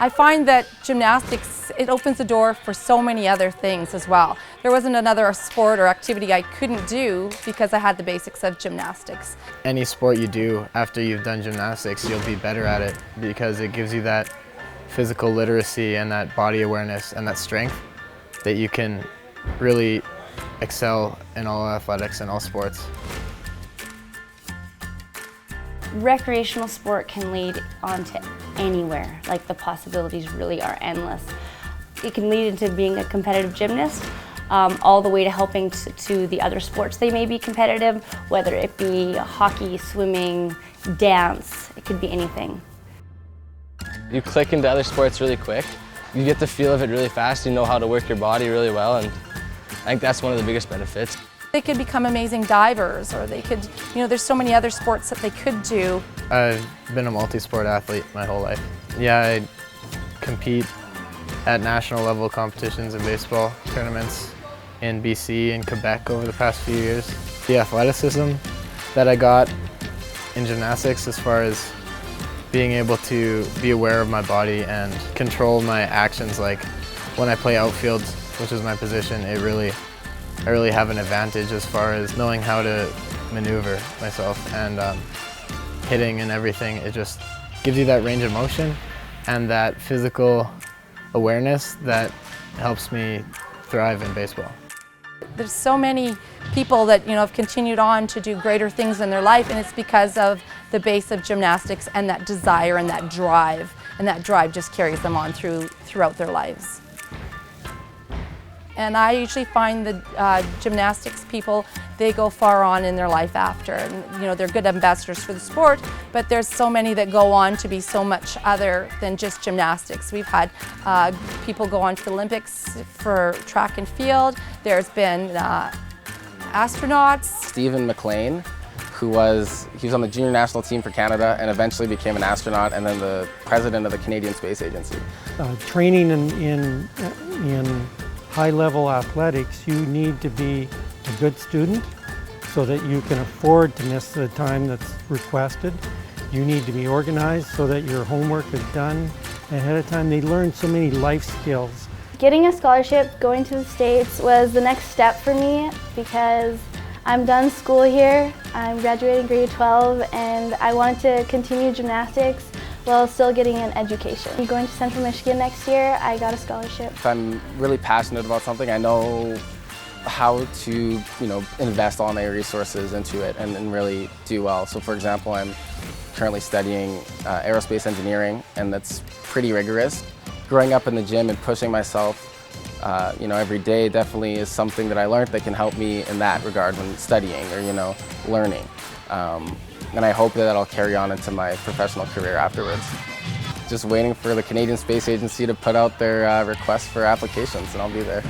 I find that gymnastics, it opens the door for so many other things as well. There wasn't another sport or activity I couldn't do because I had the basics of gymnastics. Any sport you do after you've done gymnastics, you'll be better at it because it gives you that physical literacy and that body awareness and that strength that you can really excel in all athletics and all sports. Recreational sport can lead on to anywhere. Like, the possibilities really are endless. It can lead into being a competitive gymnast, all the way to helping to the other sports they may be competitive, whether it be hockey, swimming, dance, it could be anything. You click into other sports really quick. You get the feel of it really fast. You know how to work your body really well, and I think that's one of the biggest benefits. They could become amazing divers, or they could, there's so many other sports that they could do. I've been a multi-sport athlete my whole life. Yeah, I compete at national level competitions in baseball tournaments in BC and Quebec over the past few years. The athleticism that I got in gymnastics, as far as being able to be aware of my body and control my actions, like when I play outfield, which is my position, I really have an advantage as far as knowing how to maneuver myself, and hitting and everything. It just gives you that range of motion and that physical awareness that helps me thrive in baseball. There's so many people that have continued on to do greater things in their life, and it's because of the base of gymnastics and that desire and that drive just carries them on throughout their lives. And I usually find the gymnastics people, they go far on in their life after. And, they're good ambassadors for the sport, but there's so many that go on to be so much other than just gymnastics. We've had people go on to the Olympics for track and field. There's been astronauts. Stephen McLean, he was on the junior national team for Canada and eventually became an astronaut and then the president of the Canadian Space Agency. Training in high-level athletics, you need to be a good student so that you can afford to miss the time that's requested. You need to be organized so that your homework is done ahead of time. They learn so many life skills. Getting a scholarship, going to the States, was the next step for me because I'm done school here. I'm graduating grade 12 and I wanted to continue gymnastics while still getting an education. Going to Central Michigan next year, I got a scholarship. If I'm really passionate about something, I know how to invest all my resources into it and really do well. So for example, I'm currently studying aerospace engineering, and that's pretty rigorous. Growing up in the gym and pushing myself every day definitely is something that I learned that can help me in that regard when studying or learning. And I hope that that'll carry on into my professional career afterwards. Just waiting for the Canadian Space Agency to put out their request for applications, and I'll be there.